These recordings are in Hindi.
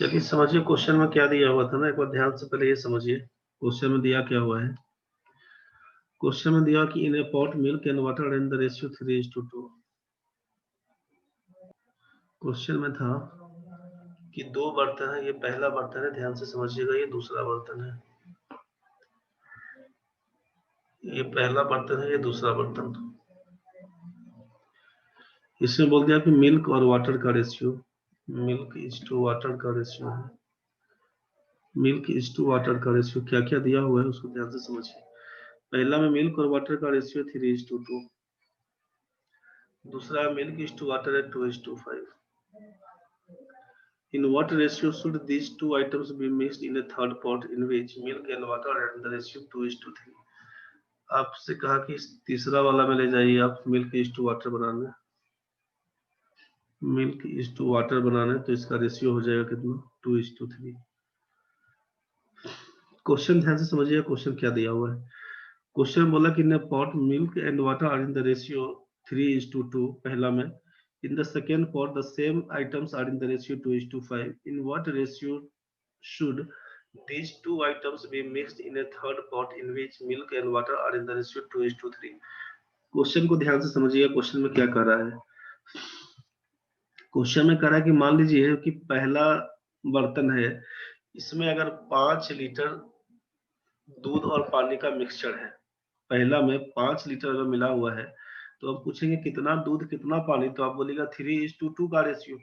चलिए समझिए क्वेश्चन में क्या दिया हुआ था ना, एक बार ध्यान से पहले ये समझिए क्वेश्चन में दिया क्या हुआ है। क्वेश्चन में दिया कि in a pot milk and water in the ratio 3:2। Question में था कि दो बर्तन है, ये पहला बर्तन है, ध्यान से समझिएगा, ये दूसरा बर्तन है। ये पहला बर्तन है, ये दूसरा बर्तन। इसमें बोल दिया कि मिल्क और वाटर का ratio, milk is to water का रेशियो है। मिल्क इज टू वाटर का रेशियो क्या क्या दिया हुआ है उसको ध्यान से समझिए। पहला में मिल्क और वाटर का रेशियो 3:2। दूसरा मिल्क इज टू वाटर है 2:5। In what ratio should these two items be mixed in a third pot in which milk and water are in the ratio 2:3? आपसे कहा कि तीसरा वाला में ले जाइए आप, मिल्क इज टू वाटर बनाना। मिल्क इज टू वाटर बनाना है तो इसका रेशियो हो जाएगा कितना, 2:3। क्वेश्चन ध्यान से समझिए, क्वेश्चन क्या दिया हुआ है। क्वेश्चन बोला कि in pot milk and water are in the ratio 3:2 पहला में। In the second pot the same items are in the ratio 2:5। In what ratio should these two items be mixed in a third pot in which milk and water are in the ratio 2:3? Question को ध्यान से समझिएगा, क्वेश्चन में क्या कर रहा है। क्वेश्चन में कह रहा है कि मान लीजिए कि पहला बर्तन है, इसमें अगर 5 लीटर दूध और पानी का मिक्सचर है, पहला में 5 लीटर अगर मिला हुआ है, तो अब पूछेंगे कितना दूध कितना पानी, तो आप बोलिएगा 3:2 का रेशियो।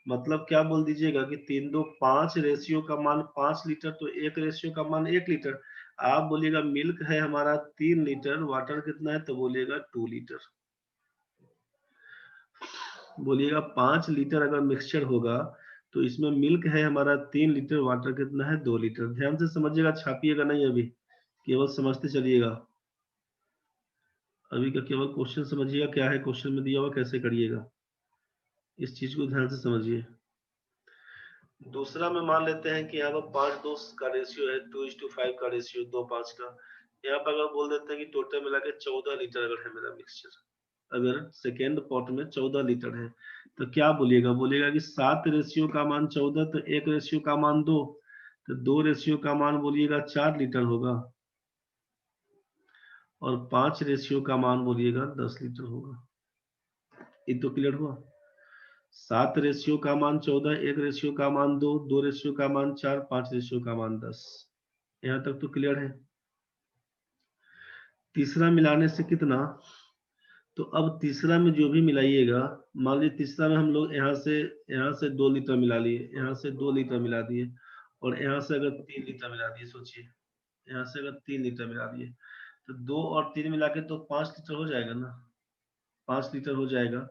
मतलब क्या बोल दीजिएगा कि 3:2 5 रेशियो का मान 5 लीटर, तो एक रेशियो का मान 1 लीटर। आप बोलिएगा मिल्क है हमारा 3 लीटर, वाटर कितना है, तो बोलिएगा 2 लीटर। बोलिएगा 5 लीटर अगर मिक्सचर होगा तो इसमें मिल्क है हमारा 3 लीटर, वाटर कितना है 2 लीटर। ध्यान से समझिएगा, छापिएगा नहीं अभी, केवल समझते चलिएगा। अभी का केवल क्वेश्चन समझिएगा, क्या है क्वेश्चन में दिया हुआ, कैसे करिएगा, इस चीज को ध्यान से समझिए। दूसरा में मान लेते हैं कि यहाँ पर 5:2 का रेशियो है, 2:5 का रेशियो 2:5 का। यहाँ पर अगर बोल देते हैं कि टोटल मिला के 14 लीटर अगर है मेरा मिक्सचर, अगर सेकेंड पॉट में 14 लीटर है, तो क्या बोलिएगा, बोलिएगा कि 7 रेशियो का मान 14, तो 1 रेशियो का मान 2, तो 2 रेशियो का मान बोलिएगा 4 लीटर होगा, और 5 रेशियो का मान बोलिएगा 10 लीटर होगा। ये तो क्लियर हुआ। 7 रेशियो का मान 14, 1 रेशियो का मान 2, 2 रेशियो का मान 4, 5 रेशियो का मान 10। यहाँ तक तो क्लियर है। तीसरा मिलाने से कितना, तो अब तीसरा में जो भी मिलाइएगा, मान लीजिए तीसरा में हम लोग यहाँ से 2 लीटर मिला लिए, यहाँ से 2 लीटर मिला दिए, और यहाँ से अगर 3 लीटर मिला दिए, सोचिए यहाँ से अगर 3 लीटर मिला दिए, तो 2 और 3 मिला के तो 5 लीटर हो जाएगा ना, 5 लीटर हो जाएगा।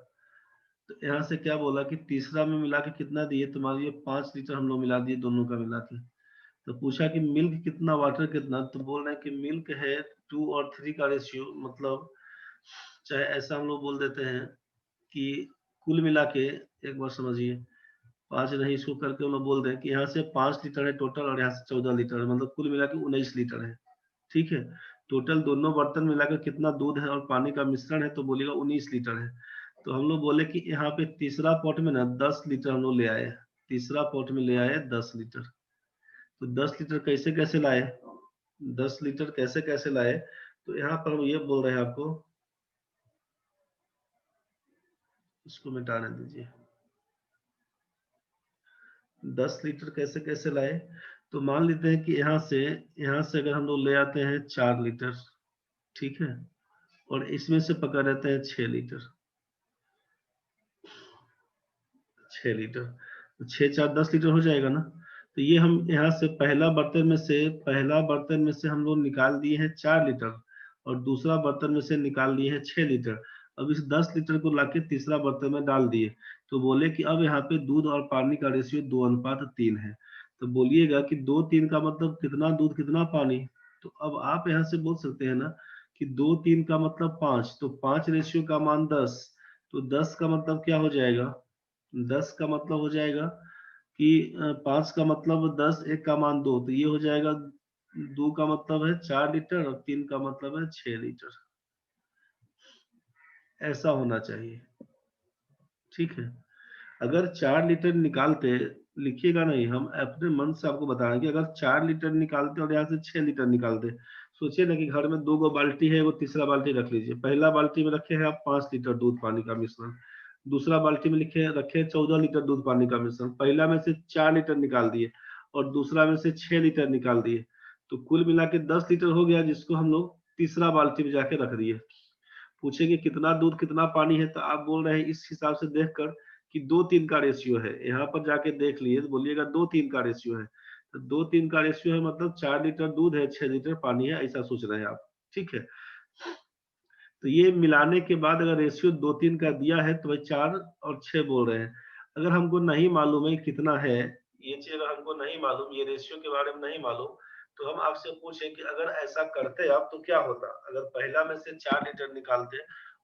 तो यहाँ से क्या बोला कि तीसरा में मिला के कितना दिए, तो मान लीजिए 5 लीटर हम लोग मिला दिए दोनों का मिला के। तो पूछा कि मिल्क कितना वाटर कितना, तो बोल रहे हैं कि मिल्क है 2 और 3 का रेशियो, मतलब चाहे ऐसा हम लोग बोल देते हैं कि कुल मिला के, एक बार समझिए, 5 नहीं इसको करके हम लोग बोल दें कि यहाँ से 5 लीटर है टोटल, और यहाँ से 14 लीटर है, मतलब कुल मिला के 19 लीटर है। ठीक है, टोटल दोनों बर्तन मिलाकर कितना दूध है और पानी का मिश्रण है, तो बोलेगा 19 लीटर है। तो हम लोग बोले कि यहाँ पे तीसरा पॉट में ना 10 लीटर हम लोग ले आए, तीसरा पॉट में ले आए 10 लीटर। तो 10 लीटर कैसे कैसे लाए, 10 लीटर कैसे कैसे लाए, तो यहाँ पर हम ये बोल रहे हैं आपको, इसको मिटाने दीजिए। 10 लीटर कैसे कैसे लाए, तो मान लेते हैं कि यहाँ से अगर हम लोग ले आते हैं 4 लीटर, ठीक है, और इसमें से पकड़ रहते हैं 6 लीटर, 6 लीटर, तो 6 4 10 लीटर हो जाएगा ना। तो ये हम यहाँ से पहला बर्तन में से हम लोग निकाल दिए हैं 4 लीटर, और दूसरा बर्तन में से निकाल दिए हैं 6 लीटर। अब इस 10 लीटर को लाके तीसरा बर्तन में डाल दिए, तो बोले कि अब यहाँ पे दूध और पानी का रेशियो 2:3 है। तो बोलिएगा कि 2:3 का मतलब कितना दूध कितना पानी, तो अब आप यहाँ से बोल सकते हैं ना कि 2:3 का मतलब 5, तो 5 रेशियो का मान 10, तो 10 का मतलब क्या हो जाएगा, 10 का मतलब हो जाएगा कि 5 का मतलब 10, 1 का मान 2, तो ये हो जाएगा 2 का मतलब है 4 लीटर, और 3 का मतलब है 6 लीटर। ऐसा होना चाहिए, ठीक है। अगर 4 लीटर निकालते लिखिएगा नहीं, हम अपने मन से आपको बता रहे हैं कि अगर 4 लीटर निकालते और यहाँ से 6 लीटर निकालते, सोचिए ना कि घर में 2 गो बाल्टी है, वो तीसरा बाल्टी रख लीजिए। पहला बाल्टी में रखे हैं आप 5 लीटर दूध पानी का मिश्रण, दूसरा बाल्टी में लिखे रखे 14 लीटर दूध पानी का मिश्रण। पहला में से 4 लीटर निकाल दिए और दूसरा में से 6 लीटर निकाल दिए, तो कुल मिला के 10 लीटर हो गया, जिसको हम लोग तीसरा बाल्टी में जाके रख दिए। पूछेंगे कितना दूध कितना पानी है, तो आप बोल रहे हैं इस हिसाब से देखकर कि 2-3 का रेशियो है। यहाँ पर जाके देख लिए तो बोलिएगा 2-3 का रेशियो है, तो 2-3 का रेशियो है, मतलब 4 लीटर दूध है, 6 लीटर पानी है, ऐसा सोच रहे हैं आप। ठीक है, तो ये मिलाने के बाद अगर रेशियो 2-3 का दिया है तो भाई 4 और 6 बोल रहे हैं। अगर हमको नहीं मालूम है कितना है, ये चीज अगर हमको नहीं मालूम, ये रेशियो के बारे में नहीं मालूम, तो हम आपसे पूछे कि अगर ऐसा करते आप तो क्या होता। अगर पहला में से 4 लीटर निकालते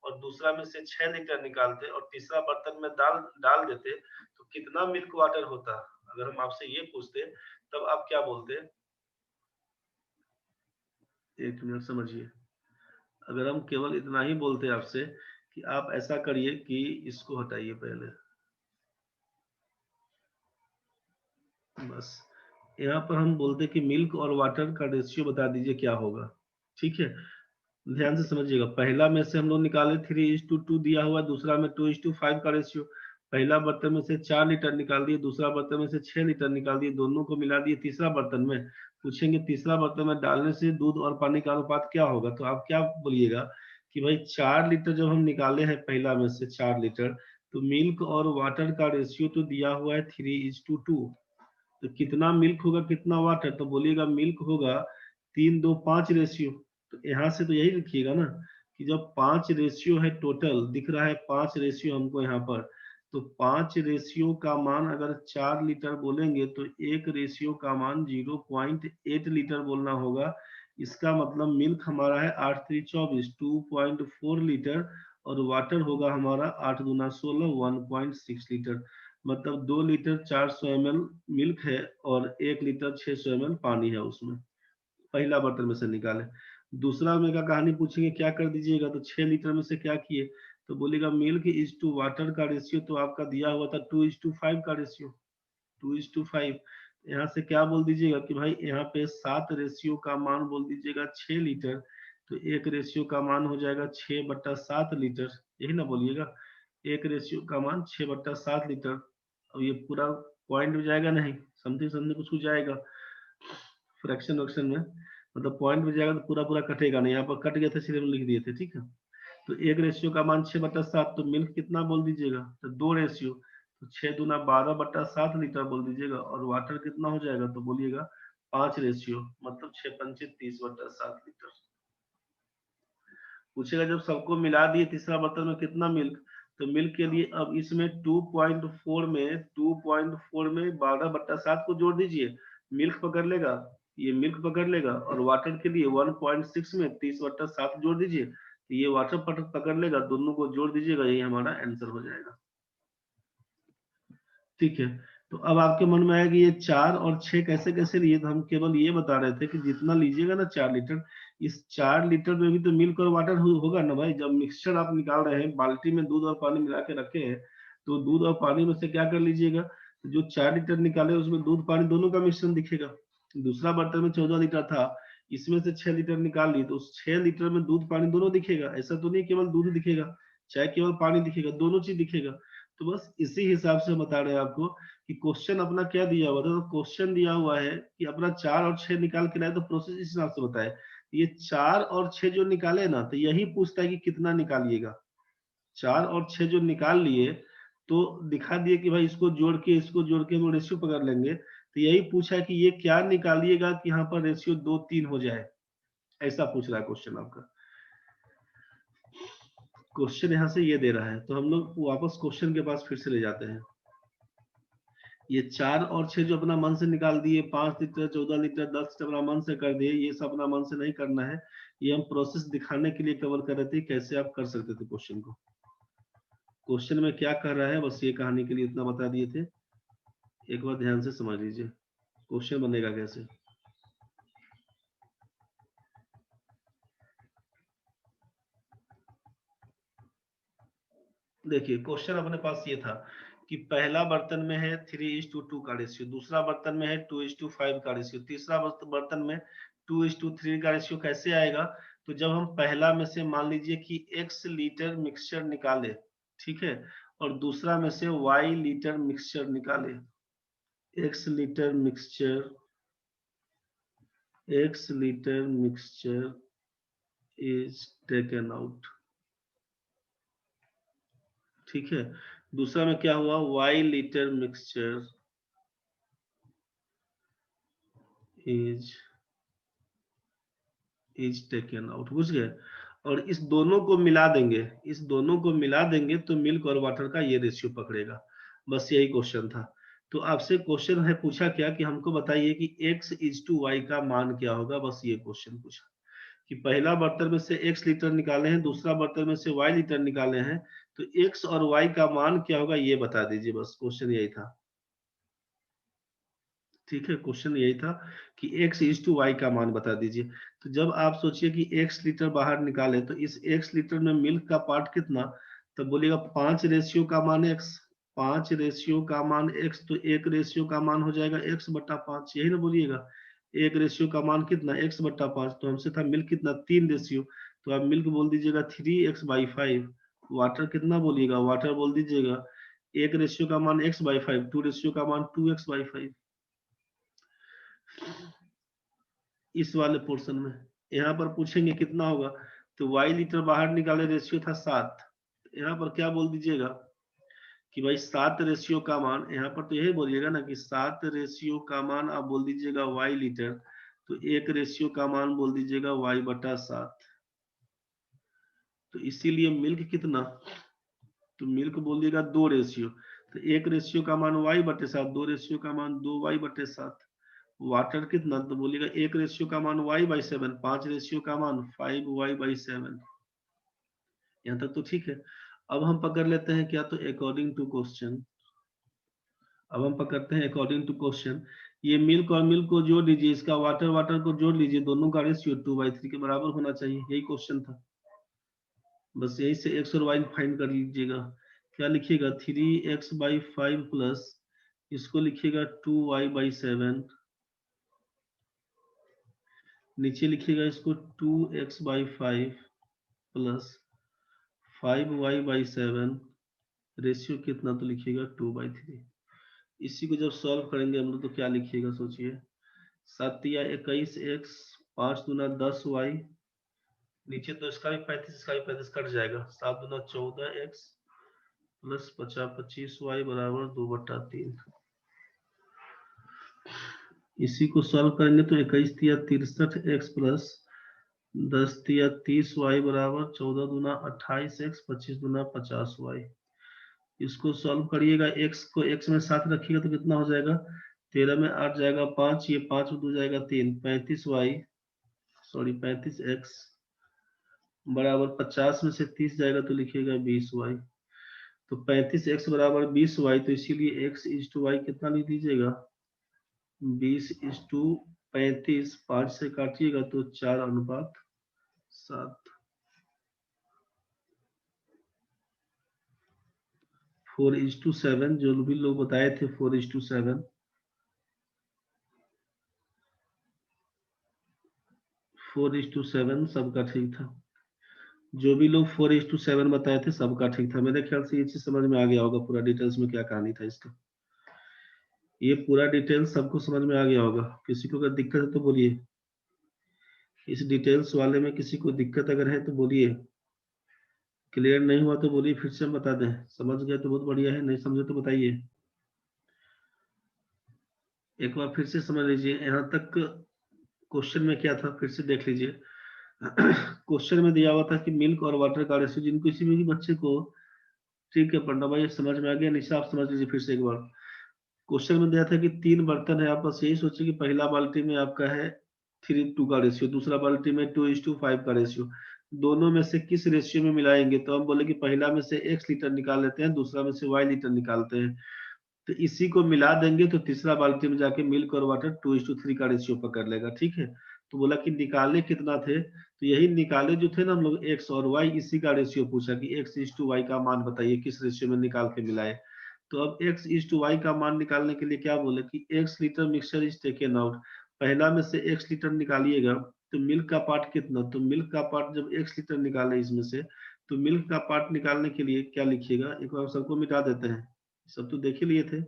और दूसरा में से 6 लीटर निकालते और तीसरा बर्तन में डाल डाल देते, तो कितना मिल्क वाटर होता। अगर हम आपसे ये पूछते तब आप क्या बोलते। एक मिनट समझिए, अगर हम केवल इतना ही बोलते आपसे कि आप ऐसा करिए कि इसको हटाइए पहले, बस यहाँ पर हम बोलते कि मिल्क और वाटर का रेशियो बता दीजिए क्या होगा। ठीक है, ध्यान से समझिएगा। पहला में से हम लोग निकाले 3:2 दिया हुआ, दूसरा में 2:5 का रेशियो। पहला बर्तन में से 4 लीटर निकाल दिए, दूसरा बर्तन में से 6 लीटर निकाल दिए, दोनों को मिला दिए तीसरा बर्तन में। पूछेंगे तीसरा बर्तन में डालने से दूध और पानी का अनुपात क्या होगा, तो आप क्या बोलिएगा कि भाई 4 लीटर जब हम निकाले हैं पहला में से 4 लीटर, तो मिल्क और वाटर का रेशियो तो दिया हुआ है 3:2, तो कितना मिल्क होगा कितना वाटर, तो बोलिएगा मिल्क होगा 3:2:5 रेशियो। तो यहाँ से तो यही लिखिएगा ना कि जब 5 रेशियो है, टोटल दिख रहा है 5 रेशियो हमको यहाँ पर, तो 5 रेशियो का मान अगर 4 लीटर बोलेंगे तो एक रेशियो का मान 0.8 लीटर बोलना होगा। इसका मतलब मिल्क हमारा है 8 3 24 2.4 लीटर, और वाटर होगा हमारा 8 दूना 16 1.6 लीटर। मतलब 2 लीटर 400 ml मिल्क है और 1 लीटर 600 ml पानी है उसमें। पहला बर्तन में से निकाले। दूसरा में का कहानी पूछेंगे क्या कर दीजिएगा, तो 6 लीटर में से क्या किए, तो बोलेगा मिल्क इज टू वाटर का रेशियो तो आपका दिया हुआ था 2:5 का रेशियो, 2:5। यहाँ से क्या बोल दीजिएगा कि भाई यहाँ पे 7 रेशियो का मान बोल दीजिएगा 6 लीटर, तो एक रेशियो का मान हो जाएगा 6/7 लीटर, यही ना बोलिएगा। एक रेशियो का मान 6/7 लीटर। अब ये पूरा पॉइंट में जाएगा नहीं, समथिंग समथिंग कुछ कुछ जाएगा फ्रैक्शन वैक्शन में, मतलब पॉइंट में जाएगा तो पूरा पूरा कटेगा नहीं, यहाँ पर कट गया था इसलिए हम लिख दिए थे। ठीक है, तो एक रेशियो का मान 6/7, तो मिल्क कितना बोल दीजिएगा, तो 2 रेशियो, तो 6 दूना 12/7 लीटर बोल दीजिएगा, और वाटर कितना हो जाएगा, तो बोलिएगा 5 रेशियो, मतलब 6×5 30/7 लीटर। पूछेगा जब सबको मिला दिए तीसरा बर्तन में कितना मिल्क, तो मिल्क के लिए अब इसमें 2.4 में 12/7 को जोड़ दीजिए, मिल्क पकड़ लेगा, ये मिल्क पकड़ लेगा, और वाटर के लिए 1.6 में 30/7 जोड़ दीजिए, तो ये वाटर पकड़ लेगा, दोनों को जोड़ दीजिएगा, यही हमारा आंसर हो जाएगा। ठीक है, तो अब आपके मन में आएगा ये 4 और 6 कैसे कैसे लिए, तो हम केवल ये बता रहे थे कि जितना लीजिएगा ना 4 लीटर, इस 4 लीटर में भी तो मिल्क और वाटर होगा ना भाई। जब मिक्सचर आप निकाल रहे हैं, बाल्टी में दूध और पानी मिला के रखे हैं, तो दूध और पानी में से क्या कर लीजिएगा, जो 4 लीटर निकाले उसमें दूध पानी दोनों का मिश्रण दिखेगा। दूसरा बर्तन में 14 लीटर था, इसमें से 6 लीटर निकाल ली, तो उस 6 लीटर में दूध पानी दोनों दिखेगा। ऐसा तो नहीं केवल दूध दिखेगा, चाहे केवल पानी दिखेगा, दोनों चीज दिखेगा। तो बस इसी हिसाब से बता रहे हैं आपको कि क्वेश्चन अपना क्या दिया हुआ था, तो क्वेश्चन दिया हुआ है कि अपना 4 और 6 निकाल के लाए, तो प्रोसेस इस हिसाब से बताए। ये 4 और 6 जो निकाले ना, तो यही पूछता है कि कितना निकालिएगा। 4 और 6 जो निकाल लिए, तो दिखा दिए कि भाई इसको जोड़ के हम रेशियो पकड़ लेंगे, तो यही पूछा है कि ये क्या निकालिएगा कि यहाँ पर रेशियो 2-3 हो जाए, ऐसा पूछ रहा है क्वेश्चन आपका। क्वेश्चन यहाँ से ये दे रहा है, तो हम लोग वापस क्वेश्चन के पास फिर से ले जाते हैं। ये 4 और 6 जो अपना मन से निकाल दिए, 5 लीटर 14 लीटर 10 लीटर अपना मन से कर दिए, ये सब अपना मन से नहीं करना है, ये हम प्रोसेस दिखाने के लिए कवर कर रहे थे कैसे आप कर सकते थे क्वेश्चन को। क्वेश्चन में क्या कर रहा है, बस ये कहानी के लिए इतना बता दिए थे। एक बार ध्यान से समझ लीजिए क्वेश्चन बनेगा कैसे। देखिए क्वेश्चन अपने पास ये था कि पहला बर्तन में है 3:2 का रेशियो, दूसरा बर्तन में है 2:5 का रेशियो, तीसरा बर्तन में 2:3 का रेशियो कैसे आएगा? तो जब हम पहला में से मान लीजिए कि x लीटर मिक्सचर निकाले, ठीक है, और दूसरा में से y लीटर मिक्सचर निकाले, x litre mixture is taken out, ठीक है। दूसरा में क्या हुआ? y litre mixture is taken out, बुझ गए। और इस दोनों को मिला देंगे, तो मिल्क और वाटर का ये रेशियो पकड़ेगा। बस यही क्वेश्चन था। तो आपसे क्वेश्चन है पूछा क्या कि हमको बताइए कि x:y का मान क्या होगा। बस ये क्वेश्चन पूछा कि पहला बर्तन में से x लीटर निकाले हैं, दूसरा बर्तन में से y लीटर निकाले हैं, तो x और y का मान क्या होगा ये बता दीजिए। बस क्वेश्चन यही था, ठीक है। क्वेश्चन यही था कि x:y का मान बता दीजिए। तो जब आप सोचिए कि x लीटर बाहर निकाले, तो इस x लीटर में मिल्क का पार्ट कितना? तो बोलिएगा 5 रेशियो का मान x, 5 रेशियो का मान x, तो 1 रेशियो का मान हो जाएगा x/5, यही ना बोलिएगा। 1 रेशियो का मान कितना? x/5। तो हमसे था मिल्क कितना? 3 रेशियो, तो आप मिल्क बोल दीजिएगा 3x/5। वाटर कितना बोलिएगा? वाटर बोल दीजिएगा 1 रेशियो का मान x/5, 2 रेशियो का मान 2x/5। इस वाले पोर्शन में यहाँ पर पूछेंगे कितना होगा, तो y लीटर बाहर निकाले, रेशियो था 7। यहाँ पर क्या बोल दीजिएगा कि भाई 7 रेशियो का मान, यहाँ पर तो यही बोलिएगा ना कि 7 रेशियो का मान आप बोल दीजिएगा y लीटर, तो 1 रेशियो का मान बोल दीजिएगा y/7। तो इसीलिए मिल्क कितना? तो मिल्क बोलिएगा 2 रेशियो, तो 1 रेशियो का मान y/7, 2 रेशियो का मान 2y/7। वाटर कितना? तो बोलिएगा 1 रेशियो का मान y/7, 5 रेशियो का मान 5y/7। यहाँ तक तो ठीक है। अब हम पकड़ लेते हैं क्या? तो अकॉर्डिंग टू क्वेश्चन, अब हम पकड़ते हैं अकॉर्डिंग टू क्वेश्चन। ये मिल्क और मिल्क को जोड़ लीजिए, इसका वाटर वाटर को जोड़ लीजिए, दोनों का रेशियो 2/3 के बराबर होना चाहिए, यही क्वेश्चन था। बस यही से x और y फाइंड कर लीजिएगा। क्या लिखिएगा? 3x/5 प्लस इसको लिखिएगा 2y/7, नीचे लिखिएगा इसको 2x/5 प्लस 5y/7, रेशियो कितना? तो लिखिएगा 2/3। इसी को जब सॉल्व करेंगे हम लोग तो क्या लिखिएगा सोचिए? 7×21x, 5×10y, नीचे तो इसका भी 35, इसका भी 35 कट जाएगा, 7×14x प्लस 50×25y बराबर 2/3। इसी को सॉल्व करेंगे तो 21×63x प्लस 10×30y बराबर 14×28x, 25×50y। इसको सॉल्व करिएगा, x को x में 7 रखिएगा तो कितना हो जाएगा? 13 में 8 जाएगा 5, ये 5 में 2 जाएगा 3, 35x बराबर 50 में से 30 जाएगा तो लिखिएगा 20y। तो 35x बराबर 20y, तो इसीलिए x:y कितना लिख दीजिएगा? 20:35, 5 से काटिएगा तो 4:7। 4:7 जो भी लोग बताए थे, 4:7, 4:7 सबका ठीक था। जो भी लोग 4:7 बताए थे सबका ठीक था। मेरे ख्याल से ये चीज समझ में आ गया होगा, पूरा डिटेल्स में क्या कहानी था इसका। ये पूरा डिटेल सबको समझ में आ गया होगा। किसी को अगर दिक्कत है तो बोलिए, इस डिटेल्स वाले में किसी को दिक्कत अगर है तो बोलिए। क्लियर नहीं हुआ तो बोलिए, फिर से हम बता दें। समझ गए तो बहुत बढ़िया है, नहीं समझे तो बताइए। एक बार फिर से समझ लीजिए, यहाँ तक क्वेश्चन में क्या था फिर से देख लीजिए। क्वेश्चन में दिया हुआ था कि मिल्क और वाटर का रेशियो, जिनको किसी भी बच्चे को, ठीक है पंडा भाई समझ में आ गया, निशा आप समझ लीजिए फिर से एक बार। क्वेश्चन में दिया था कि 3 बर्तन है, आप बस यही सोचिए कि पहला बाल्टी में आपका है 3:2 का रेशियो, दूसरा बाल्टी में 2:5 का रेशियो, दोनों में से किस रेशियो में मिलाएंगे? तो हम बोले कि पहला में से x लीटर निकाल लेते हैं, दूसरा में से y लीटर निकालते हैं, तो इसी को मिला देंगे तो तीसरा बाल्टी में जाके मिल्क और वाटर 2:3 का रेशियो पकड़ लेगा, ठीक है। तो बोला कि निकाले कितना थे, तो यही निकाले जो थे ना हम लोग x और y, इसी का रेशियो पूछा कि x:y का मान बताइए किस रेशियो में निकाल के मिलाए। तो अब x इज टू वाई का मान निकालने के लिए क्या बोले कि x litre mixture is taken out. पहला में से x लीटर निकालिएगा तो मिल्क का पार्ट कितना, तो मिल्क का पार्ट जब x लीटर निकाले इसमें से, तो मिल्क का पार्ट निकालने के लिए क्या लिखिएगा, एक बार सबको मिटा देते हैं, सब तो देख ही लिए थे।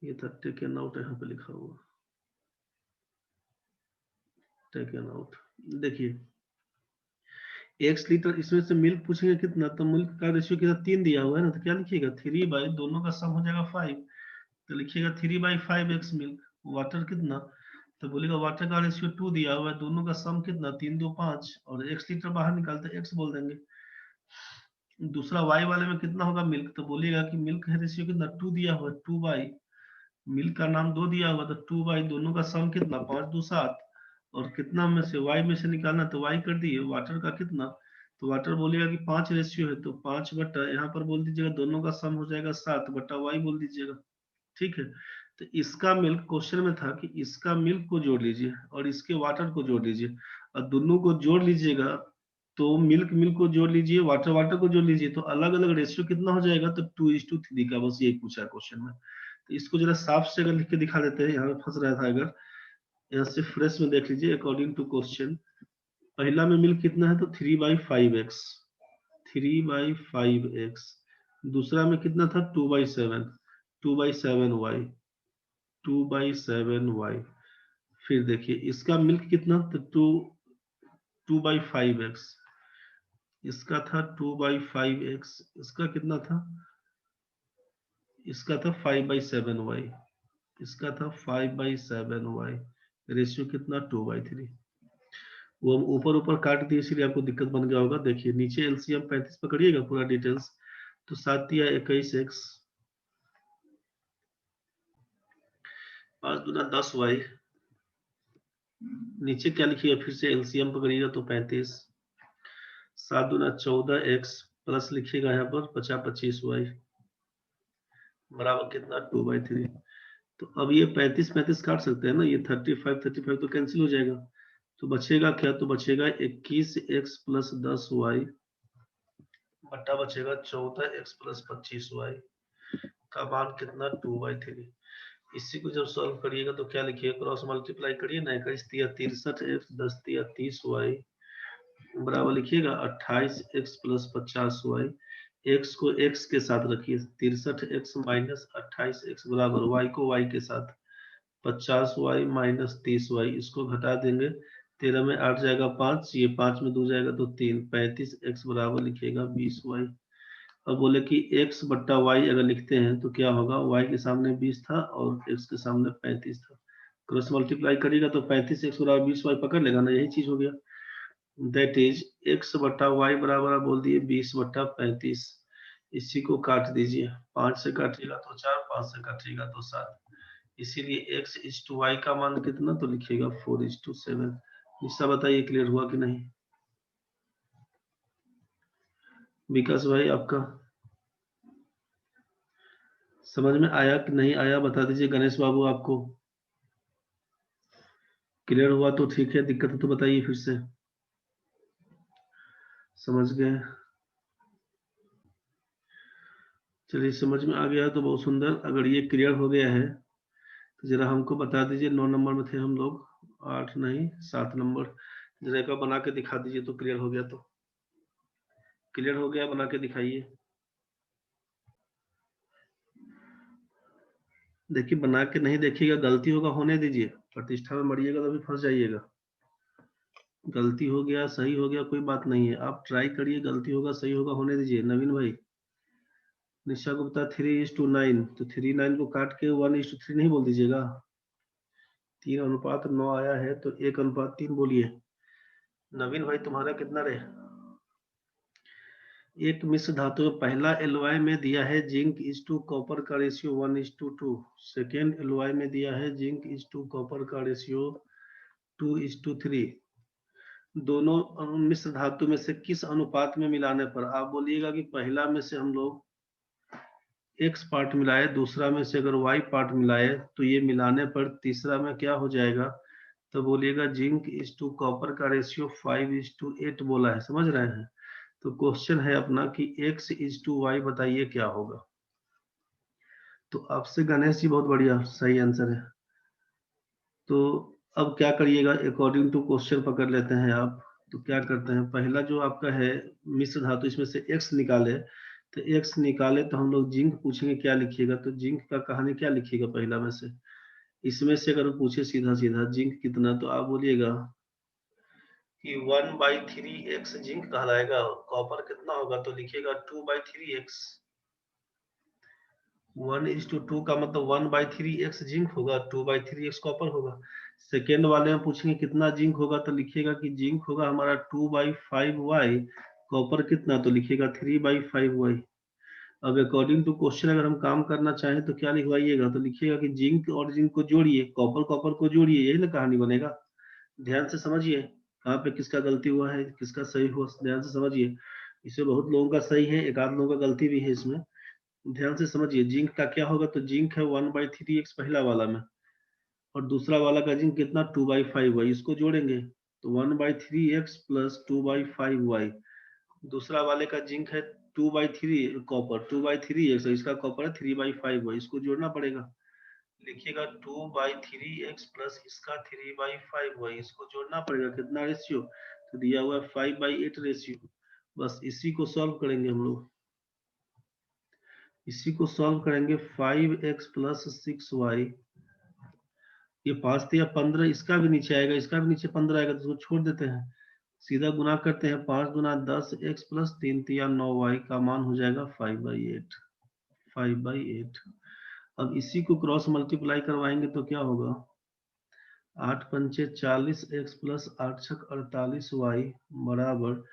ये था टेकन आउट, यहाँ पे लिखा हुआ टेकन आउट। देखिए x लीटर इसमें से मिल्क पूछेंगे कितना, तो मिल्क का रेशियो कितना 3 दिया हुआ है ना, तो क्या लिखिएगा 3 बाई दोनों का सम हो जाएगा 5, तो लिखिएगा 3 बाई 5 x मिल्क। वाटर कितना, तो बोलेगा वाटर का रेशियो 2 दिया हुआ है, दोनों का सम कितना 3 2 5, और x लीटर बाहर निकालते x बोल देंगे। दूसरा y वाले में कितना होगा मिल्क, तो बोलिएगा कि मिल्क का रेशियो कितना 2 दिया हुआ है, 2 बाई मिल्क का नाम 2 दिया हुआ, तो 2 बाई दोनों का सम कितना 5 2 7, और कितना में से y में से निकालना, तो y कर दिए। वाटर का कितना, तो वाटर बोलेगा कि 5 रेशियो है, तो 5 बटा यहाँ पर बोल दीजिएगा दोनों का सम हो जाएगा 7 बटा y बोल दीजिएगा। ठीक है, तो इसका मिल्क क्वेश्चन में था कि इसका मिल्क को जोड़ लीजिए और इसके वाटर को जोड़ लीजिए, और दोनों को जोड़ लीजिएगा तो मिल्क मिल्क को जोड़ लीजिए, वाटर वाटर को जोड़ लीजिए, तो अलग अलग रेशियो कितना हो जाएगा, तो 2:3 का, बस यही पूछा क्वेश्चन में। तो इसको जरा साफ से अगर लिख के दिखा देते हैं, यहाँ पे फंस रहा था अगर, यहाँ से फ्रेश में देख लीजिए अकॉर्डिंग टू क्वेश्चन। पहला में मिल्क कितना है, तो 3/5x, 3/5x। दूसरा में कितना था 2/7, 2/7y, 2/7y। फिर देखिए इसका मिल्क कितना, तो 2/5x, इसका था 2/5x, इसका कितना था, इसका था 5/7y, इसका था 5/7y। रेशियो कितना 2/3। वो हम ऊपर ऊपर काट दिए इसलिए आपको दिक्कत बन गया होगा। देखिए नीचे एलसीएम 35 पकड़िएगा पूरा डिटेल्स, तो 7 या 21x, 5 दूना 10y, नीचे क्या लिखिएगा फिर से एलसीएम पकड़िएगा तो 35, 7 दूना 14x, प्लस लिखिएगा यहाँ पर 50 25y, बराबर कितना 2/3। तो अब ये 35 35 काट सकते हैं ना, ये 35 35 तो कैंसिल हो जाएगा, तो बचेगा क्या, तो बचेगा 21x प्लस 10y बटा बचेगा 14x प्लस 25y का मान कितना 2/3। इसी को जब सॉल्व करिएगा तो क्या लिखिए, क्रॉस मल्टीप्लाई करिए ना, 21 63x 10 30y बराबर लिखिएगा 28x प्लस 50y। x को x के साथ रखिए, 63x माइनस 28x बराबर y को y के साथ 50y माइनस 30y, इसको घटा देंगे, 13 में 8 जाएगा 5, ये 5 में 2 जाएगा तो 3, 35x बराबर लिखिएगा 20y। अब बोले कि x बट्टा y अगर लिखते हैं तो क्या होगा, y के सामने 20 था और x के सामने 35 था, क्रॉस मल्टीप्लाई करिएगा तो 35x बराबर 20y पकड़ लेगा ना, यही चीज हो गया। दैट इज x बट्टा y बराबर आप बोल दिए 20 बट्टा 35। इसी को काट दीजिए, 5 से काटिएगा तो 4, 5 से काटिएगा तो 7, इसीलिए x इज टू y का मान कितना, तो लिखिएगा 4:7। निशा बताइए क्लियर हुआ कि नहीं, विकास भाई आपका समझ में आया कि नहीं आया बता दीजिए। गणेश बाबू आपको क्लियर हुआ तो ठीक है, दिक्कत है तो बताइए फिर से। समझ गए, चलिए समझ में आ गया तो बहुत सुंदर। अगर ये क्लियर हो गया है तो जरा हमको बता दीजिए, 9 नंबर में थे हम लोग, 8 नहीं 7 नंबर, जरा एक बार बना के दिखा दीजिए तो क्लियर हो गया, तो क्लियर हो गया बना के दिखाइए। देखिए बना के नहीं देखिएगा, गलती होगा होने दीजिए, प्रतिष्ठा में मरिएगा तो भी फंस जाइएगा। गलती हो गया सही हो गया कोई बात नहीं है, आप ट्राई करिए, गलती होगा सही होगा होने दीजिए। नवीन भाई निशा गुप्ता 3:9, तो 3:9 को काट के 1:3 नहीं बोल दीजिएगा, 3:9 आया है तो 1:3 बोलिए। नवीन भाई तुम्हारा कितना रहे, एक मिश्र धातु में पहला एलवाई में दिया है जिंक इज टू कॉपर का रेशियो 1:2, सेकेंड एलवाई में दिया है जिंक इज टू कॉपर का रेशियो 2:3, दोनों मिश्र धातु में से किस अनुपात में मिलाने पर? आप बोलिएगा कि पहला में से हम लोग x पार्ट मिलाए, दूसरा में से अगर y पार्ट मिलाए तो ये मिलाने पर तीसरा में क्या हो जाएगा? तो बोलिएगा जिंक इज टू कॉपर का रेशियो 5:8 बोला है, समझ रहे हैं? तो क्वेश्चन है अपना कि x इज टू y बताइए क्या होगा। तो आपसे गणेश जी बहुत बढ़िया, सही आंसर है। तो अब क्या करिएगा, अकॉर्डिंग टू क्वेश्चन पकड़ लेते हैं आप। तो क्या करते हैं, पहला जो आपका है मिश्र धातु, इसमें से x निकाले, तो x निकाले तो हम लोग जिंक पूछेंगे क्या लिखिएगा, तो जिंक का कहानी क्या लिखिएगा पहला में से? इसमें से अगर पूछे सीधा सीधा जिंक कितना, तो आप बोलिएगा कि 1/3x जिंक कहलाएगा। कॉपर कितना होगा, तो लिखिएगा 2/3x। 1:2 का मतलब 1/3x जिंक होगा, 2/3x कॉपर होगा। सेकेंड वाले में पूछेंगे कितना जिंक होगा, तो लिखिएगा कि जिंक होगा हमारा 2/5y, कॉपर कितना, तो लिखिएगा 3/5y। अब अकॉर्डिंग टू क्वेश्चन अगर हम काम करना चाहें तो क्या लिखवाइएगा, तो लिखिएगा कि जिंक और जिंक को जोड़िए, कॉपर कॉपर को जोड़िए, यही ना कहानी बनेगा। ध्यान से समझिए कहाँ पे किसका गलती हुआ है, किसका सही हुआ, ध्यान से समझिए। इसमें बहुत लोगों का सही है, एक आध लोगों का गलती भी है इसमें। ध्यान से समझिए, जिंक का क्या होगा, तो जिंक है 1/3x पहला वाला में, और दूसरा वाला का जिंक कितना 2/5y, इसको जोड़ेंगे तो 1/3x प्लस 2/5y। दूसरा वाले का जिंक है 2/3 कॉपर, 2/3x, इसका कॉपर है 3/5y, इसको जोड़ना पड़ेगा। लिखिएगा 2/3x प्लस इसका 3/5y, इसको जोड़ना पड़ेगा। कितना रेशियो, तो दिया हुआ है 5/8 रेशियो। बस इसी को सॉल्व करेंगे हम लोग, इसी को सॉल्व करेंगे। 5x प्लस 6y, ये 5 या 15, इसका भी नीचे आएगा, इसका भी नीचे 15 आएगा, तो इसको छोड़ देते हैं। सीधा गुना करते हैं, 5 गुना 10, x प्लस 3 या 9y का मान हो जाएगा 5/8, 5/8। अब इसी को क्रॉस मल्टीप्लाई करवाएंगे तो क्या होगा, 8 पंचे 40, x प्लस 8 छक 48y बराबर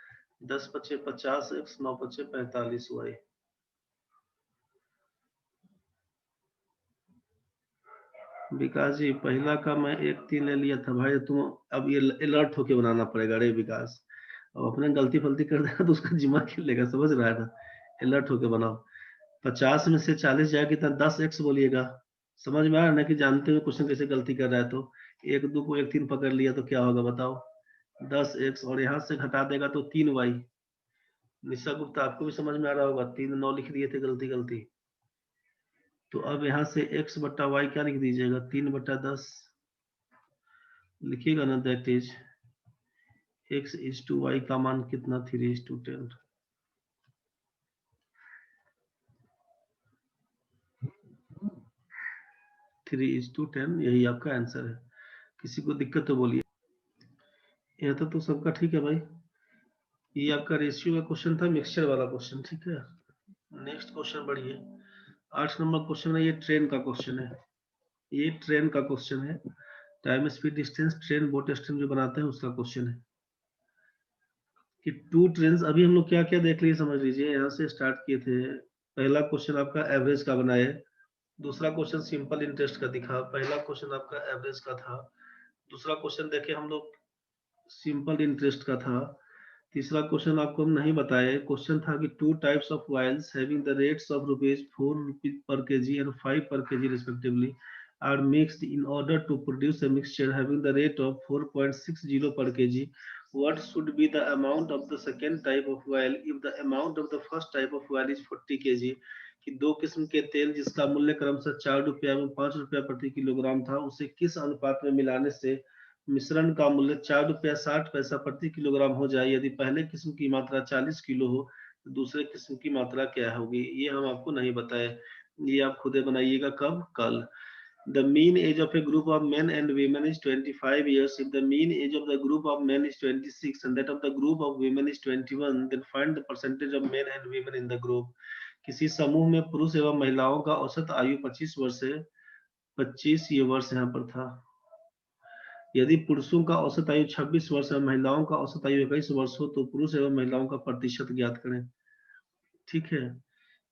10 पचे 50, x 9 पचे 45y। विकास जी पहला का मैं 1-3 ले लिया था भाई, तुम अब ये अलर्ट होके बनाना पड़ेगा रे विकास। अब अपने गलती फलती कर देगा तो उसका जिम्मा खेल लेगा, समझ रहा है ना? अलर्ट होके बनाओ। 50 में से 40 जाए कितना, 10x बोलिएगा। समझ में आ रहा है ना कि जानते हुए क्वेश्चन कैसे गलती कर रहा है? तो 1-2 को 1-3 पकड़ लिया तो क्या होगा बताओ, 10x, और यहाँ से घटा देगा तो 3y। निशा गुप्ता आपको भी समझ में आ रहा होगा, 3-9 लिख दिए थे गलती गलती। तो अब यहाँ से x बट्टा y क्या लिख दीजिएगा, 3/10 लिखिएगा ना, दैट इज x:y का मान कितना, 3:10। 3:10 यही आपका आंसर है। किसी को दिक्कत तो बोलिए। यह तो सबका ठीक है भाई। ये आपका रेशियो का क्वेश्चन था, मिक्सचर वाला क्वेश्चन, ठीक है। नेक्स्ट क्वेश्चन बढ़िए। 8 नंबर क्वेश्चन है, ये ट्रेन का क्वेश्चन है। ये ट्रेन का क्वेश्चन है, time speed distance train boat stream जो बनाते हैं उसका क्वेश्चन है कि टू ट्रेन। अभी हम लोग क्या क्या देख लिए समझ लीजिए, यहाँ से स्टार्ट किए थे। पहला क्वेश्चन आपका एवरेज का बनाए, दूसरा क्वेश्चन सिंपल इंटरेस्ट का दिखा, पहला क्वेश्चन आपका एवरेज का था, दूसरा क्वेश्चन देखे हम लोग सिंपल इंटरेस्ट का था, तीसरा क्वेश्चन आपको हम नहीं बताए। क्वेश्चन था कि two types of oils having the rates of ₹4 per kg and 5 per kg respectively are mixed in order to produce a mixture having the rate of 4.60 per kg. What should be the amount of the second type of oil if the amount of the first type of oil is 40 kg? कि दो किस्म के तेल जिसका मूल्य क्रमशः 4 रुपया एवं 5 रुपया प्रति किलोग्राम था, उसे किस अनुपात में मिलाने से मिश्रण का मूल्य 4 रुपया 60 पैसा प्रति किलोग्राम हो जाए? यदि पहले किस्म की मात्रा 40 किलो हो तो दूसरे किस्म की मात्रा क्या होगी? ये हम आपको नहीं बताए, ये आप खुद बनाइएगा। कब? कल। The mean age of a group of men and women is 25 years. If the mean age of the group of men is 26 and that of the group of women is 21, then find the percentage of men and women in the group. किसी समूह में पुरुष एवं महिलाओं का औसत आयु 25 वर्ष है, 25 ये वर्ष यहाँ पर था। यदि पुरुषों का औसत आयु 26 वर्ष और महिलाओं का औसत आयु 21 वर्ष हो तो पुरुष एवं महिलाओं का प्रतिशत ज्ञात करें। ठीक है,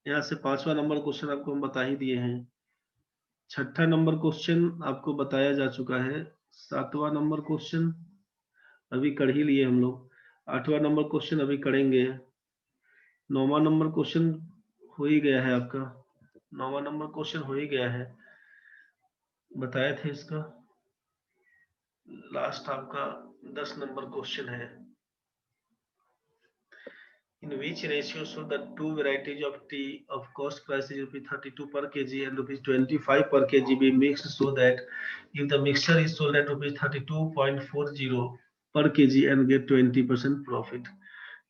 यहाँ से 5वां नंबर क्वेश्चन आपको हम बता ही दिए हैं। 6ठा नंबर क्वेश्चन आपको बताया जा चुका है। 7वां नंबर क्वेश्चन अभी कर ही लिए हम लोग। 8वां नंबर क्वेश्चन अभी करेंगे। 9वां नंबर क्वेश्चन हो ही गया है आपका। 9वां नंबर क्वेश्चन हो ही गया है, बताए थे इसका। लास्ट आपका 10 नंबर क्वेश्चन है। In which ratio should the two varieties of tea of cost price is rupees 32 per kg and rupees 25 per kg be mixed so that if the mixture is sold at rupees 32.40 per kg and get 20% profit।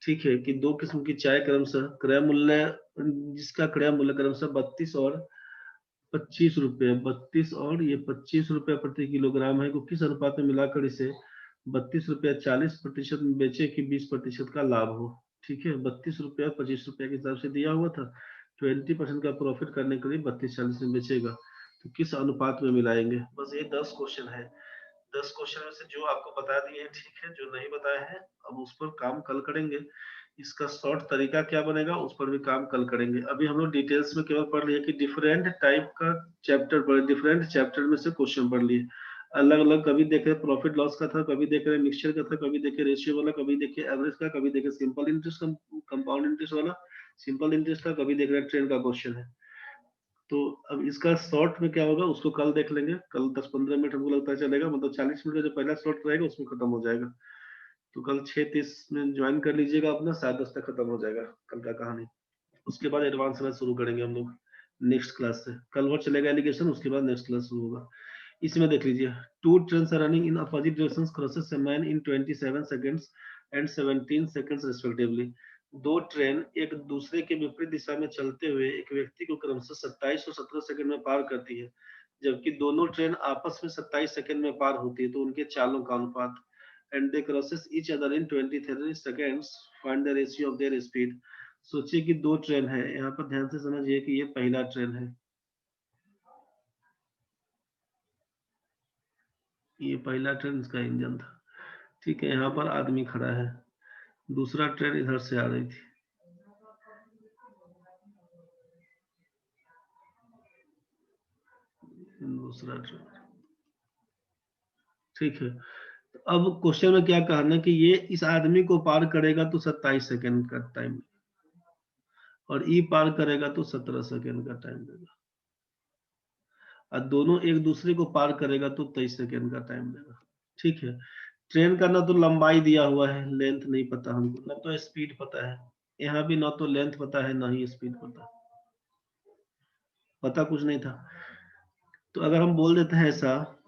ठीक है कि दो किस्म की चाय क्रमशः क्रय मूल्य, जिसका क्रय मूल्य क्रमशः 32 और 25 रुपये, 32 और ये 25 रुपये प्रति किलोग्राम है, को किस अनुपात में मिलाकर इसे 32 रुपया 40% में बेचे कि 20% का लाभ हो। ठीक है, 32 रुपया 25 रुपया के हिसाब से दिया हुआ था, 20% का प्रॉफिट करने के लिए 32-40 में बेचेगा, तो किस अनुपात में मिलाएंगे। बस ये 10 क्वेश्चन है। 10 क्वेश्चन में से जो आपको बता दिए हैं ठीक है, जो नहीं बताए हैं अब उस पर काम कल करेंगे। इसका शॉर्ट तरीका क्या बनेगा उस पर भी काम कल करेंगे। अभी हम लोग डिटेल्स में केवल पढ़ लिए कि डिफरेंट टाइप का चैप्टर पढ़े, डिफरेंट चैप्टर में से क्वेश्चन पढ़ लिए अलग अलग। कभी देखे प्रॉफिट लॉस का था, कभी देखे मिक्सचर का था, कभी देखे रेशियो वाला, कभी देखे एवरेज का, कभी देखे सिंपल इंटरेस्ट कंपाउंड इंटरेस्ट वाला, सिंपल इंटरेस्ट का, कभी देख रहे ट्रेंड का क्वेश्चन है। तो अब इसका शॉर्ट में क्या होगा उसको कल देख लेंगे। कल 10-15 मिनट हमको लगता है चलेगा, मतलब 40 मिनट का जो पहला शॉर्ट रहेगा उसमें खत्म हो जाएगा। तो कल 6:30 में ज्वाइन कर लीजिएगा अपना, 10:30 तक खत्म हो जाएगा कल का कहानी। उसके बाद एडवांस में शुरू करेंगे हम लोग नेक्स्ट क्लास से। कल वो चलेगा एलिगेशन, उसके बाद नेक्स्ट क्लास शुरू होगा। इसमें देख लीजिए, two trains are running in opposite directions crosses a man in 27 seconds and 17 seconds respectively. दो ट्रेन एक दूसरे के विपरीत दिशा में चलते हुए एक व्यक्ति को क्रमशः 27 और 17 सेकंड में पार करती है, जबकि दोनों ट्रेन आपस में 27 सेकंड में पार होती है, तो उनके चालों का अनुपात। And they crosses each other in 23 seconds, find the ratio of their speed. सोचिए कि दो ट्रेन है, यहाँ पर ध्यान से समझिए कि ये पहला ट्रेन है, ये पहला ट्रेन इसका इंजन था। ठीक है, यहाँ पर आदमी खड़ा है, दूसरा ट्रेन इधर से आ रही थी, दूसरा ट्रेन। ठीक है, अब क्वेश्चन में क्या कहना कि ये इस आदमी को पार करेगा तो 27 सेकंड का टाइम, और ई पार करेगा तो 17 सेकंड का टाइम देगा, और दोनों एक दूसरे को पार करेगा तो 23 सेकंड का टाइम देगा। ठीक है, ट्रेन का ना तो लंबाई दिया हुआ है, लेंथ नहीं पता हमको, ना तो स्पीड पता है, यहाँ भी ना तो लेंथ पता है ना ही स्पीड पता कुछ नहीं था। तो अगर हम बोल देते हैं ऐसा,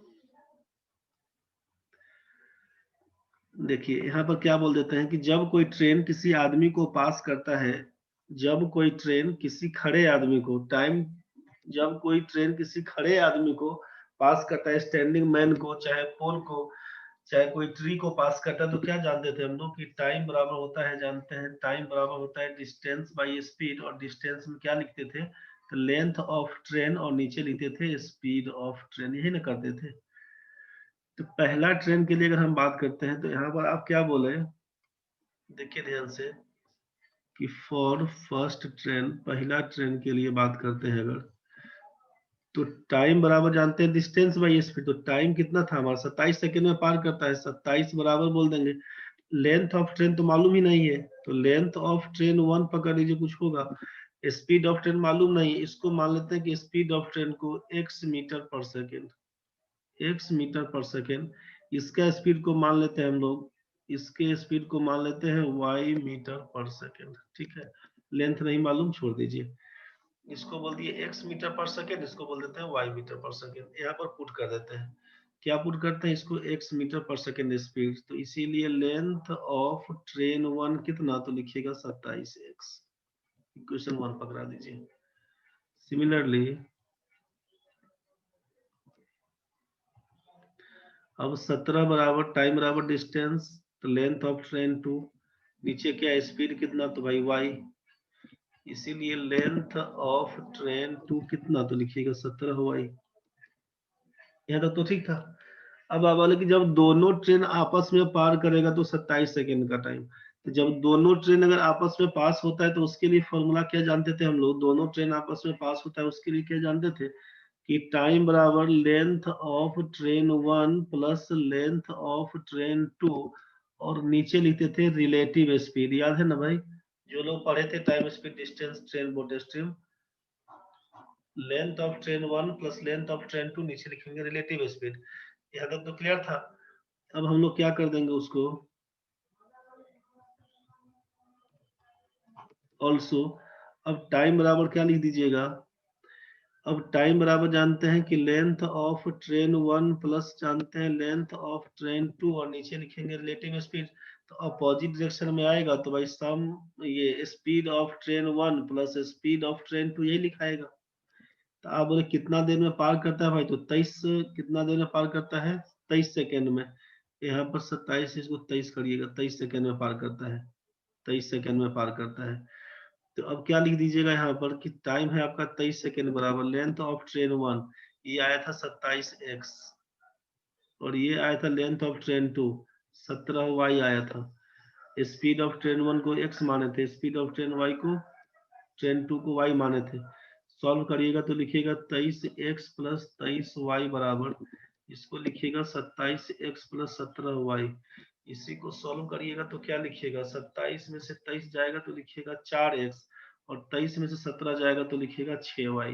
देखिए यहाँ पर क्या बोल देते हैं कि जब कोई ट्रेन किसी आदमी को पास करता है, जब कोई ट्रेन किसी खड़े आदमी को टाइम, जब कोई ट्रेन किसी खड़े आदमी को पास करता है, स्टैंडिंग मैन को, चाहे पोल को, चाहे कोई ट्री को पास करता है, तो क्या जानते थे हम लोग कि टाइम बराबर होता है, जानते हैं टाइम बराबर होता है डिस्टेंस बाय स्पीड, और डिस्टेंस में क्या लिखते थे, तो लेंथ ऑफ ट्रेन, और नीचे लिखते थे स्पीड ऑफ ट्रेन, यही ना करते थे। तो पहला ट्रेन के लिए अगर हम बात करते हैं तो यहाँ पर आप क्या बोले, देखिए ध्यान से कि फॉर फर्स्ट ट्रेन, पहला ट्रेन के लिए बात करते हैं अगर, तो टाइम बराबर जानते हैं डिस्टेंस बाई स्पीड, तो टाइम कितना था हमारा 27 सेकंड में पार करता है, 27 बराबर बोल देंगे, लेंथ ऑफ ट्रेन तो मालूम ही नहीं है, तो लेंथ ऑफ ट्रेन 1 पकड़ लीजिए कुछ होगा, स्पीड ऑफ ट्रेन मालूम नहीं है, इसको मान लेते हैं कि स्पीड ऑफ ट्रेन को x मीटर पर सेकेंड, x मीटर पर सेकेंड, इसका स्पीड को मान लेते हैं हम लोग, इसके स्पीड को मान लेते हैं y मीटर पर सेकेंड। ठीक है, लेंथ नहीं मालूम, छोड़ दीजिए, इसको बोल दिए x मीटर पर सेकेंड, इसको बोल देते हैं y मीटर पर सेकेंड, यहाँ पर पुट कर देते हैं, क्या पुट करते हैं इसको, x मीटर पर सेकेंड स्पीड, तो इसीलिए लेंथ ऑफ ट्रेन 1 कितना, तो लिखिएगा 27x, इक्वेशन 1 पकड़ा दीजिए। सिमिलरली अब 17 बराबर टाइम बराबर डिस्टेंस, तो लेंथ ऑफ ट्रेन 2, नीचे क्या स्पीड कितना, तो भाई y, इसीलिए लेंथ ऑफ ट्रेन 2 कितना, तो लिखिएगा 17y। यहाँ तक तो ठीक था। अब आप बोले कि जब दोनों ट्रेन आपस में पार करेगा तो 27 सेकंड का टाइम, तो जब दोनों ट्रेन अगर आपस में पास होता है तो उसके लिए फॉर्मूला क्या जानते थे हम लोग, दोनों ट्रेन आपस में पास होता है उसके लिए क्या जानते थे कि टाइम बराबर length of train 1 plus length of train 2 और नीचे लिखते थे रिलेटिव स्पीड। याद है ना भाई, जो लोग पढ़े थे time speed distance train boat stream, length of train 1 plus length of train 2, नीचे लिखेंगे रिलेटिव स्पीड। यहाँ तक तो क्लियर था। अब हम लोग क्या कर देंगे उसको, ऑल्सो, अब टाइम बराबर क्या लिख दीजिएगा, अब टाइम बराबर जानते हैं कि लेंथ ऑफ ट्रेन 1 प्लस जानते हैं लेंथ ऑफ ट्रेन 2, और नीचे लिखेंगे रिलेटिव स्पीड। तो अपोजिट डायरेक्शन में आएगा तो भाई सम, ये speed of train 1 plus speed of train 2 यही लिखाएगा। तो आप बोले कितना देर में पार करता है भाई, तो 23, कितना देर में पार करता है, 23 सेकेंड में। यहाँ पर 27, इसको 23 करिएगा, 23 सेकेंड में पार करता है, 23 सेकेंड में पार करता है। तो अब क्या लिख दीजिएगा यहाँ पर कि टाइम है आपका 23 सेकेंड बराबर लेंथ ऑफ ट्रेन 1, ये आया था 27x, और ये आया था लेंथ ऑफ ट्रेन 2 17y आया था। स्पीड ऑफ ट्रेन 1 को x माने थे, स्पीड ऑफ ट्रेन y को, ट्रेन 2 को y माने थे। सॉल्व करिएगा तो लिखिएगा 23x प्लस 23y बराबर, इसको लिखिएगा 27x प्लस 17y। इसी को सॉल्व करिएगा तो क्या लिखिएगा, 27 में से 23 जाएगा तो लिखिएगा 4x, और 23 में से 17 जाएगा तो लिखिएगा 6y।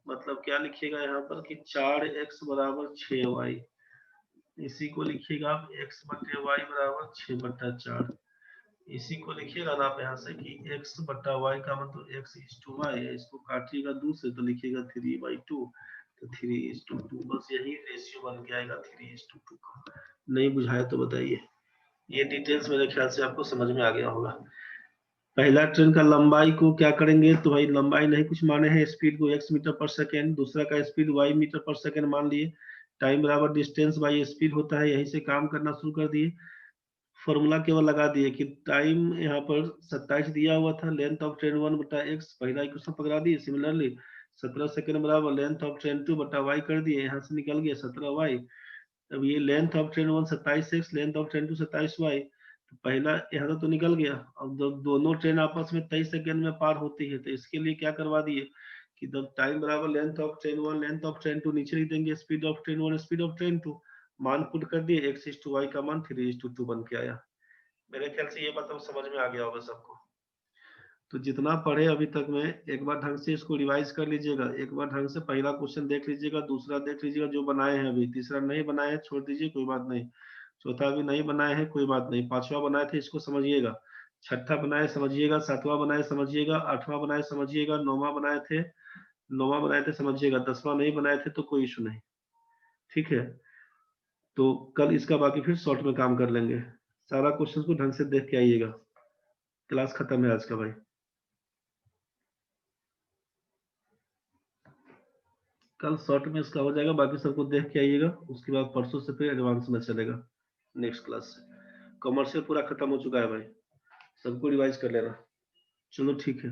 मतलब क्या लिखिएगा यहाँ पर कि 4x बराबर 6y। इसी को लिखिएगा आप x बटे वाई बराबर 6/4। इसी को लिखिएगा ना आप यहाँ से कि x बटा वाई का मतलब x/y है, इसको काटिएगा 2 से तो लिखिएगा 3/2, तो 3:2, बस यही रेशियो बन के आएगा 3:2 का। नहीं बुझाया तो बताइए। ये डिटेल्स मेरे ख्याल से आपको समझ में आ गया होगा। पहला ट्रेन का लंबाई को क्या करेंगे, तो भाई लंबाई नहीं कुछ माने हैं, स्पीड को x मीटर पर सेकेंड, दूसरा का स्पीड y मीटर पर सेकेंड मान लिए, टाइम बराबर डिस्टेंस बाई स्पीड होता है, यहीं से काम करना शुरू कर दिए। फॉर्मूला केवल लगा दिए कि टाइम यहाँ पर 27 दिया हुआ था, लेंथ ऑफ ट्रेन 1 बटा x, पहला इक्वेशन पकड़ा दिए। सिमिलरली 17 सेकेंड बराबर लेंथ ऑफ ट्रेन 2 बटा y कर दिए, यहाँ से निकल गया 17y। अब ये length of train 1 27x, length of train 2 27y, तो पहला यहाँ तो निकल गया। अब जब दोनों ट्रेन आपस में 23 सेकेंड में पार होती है तो इसके लिए क्या करवा दिए कि जब टाइम बराबर length of train 1 length of train 2, नीचे लिख देंगे speed of train 1 speed of train 2, मान पुट कर दिए, x/y का मान 3:2 बन के आया। मेरे ख्याल से ये बात अब समझ में आ गया होगा सबको। तो जितना पढ़े अभी तक में एक बार ढंग से इसको रिवाइज कर लीजिएगा, एक बार ढंग से पहला क्वेश्चन देख लीजिएगा, दूसरा देख लीजिएगा जो बनाए हैं, अभी तीसरा नहीं बनाए हैं छोड़ दीजिए कोई बात नहीं, चौथा भी नहीं बनाए हैं कोई बात नहीं, पांचवा बनाए थे इसको समझिएगा, छठा बनाए समझिएगा, सातवां बनाए समझिएगा, आठवां बनाए समझिएगा, नौवां बनाए थे, समझिएगा, 10वां नहीं बनाए थे तो कोई इशू नहीं। ठीक है, तो कल इसका बाकी फिर शॉर्ट में काम कर लेंगे। सारा क्वेश्चन को ढंग से देख के आइएगा। क्लास खत्म है आज का भाई। कल शॉर्ट में इसका हो जाएगा, बाकी सबको देख के आइएगा, उसके बाद परसों से फिर एडवांस में चलेगा नेक्स्ट क्लास से। कॉमर्शियल पूरा खत्म हो चुका है भाई, सबको रिवाइज कर लेना। चलो ठीक है।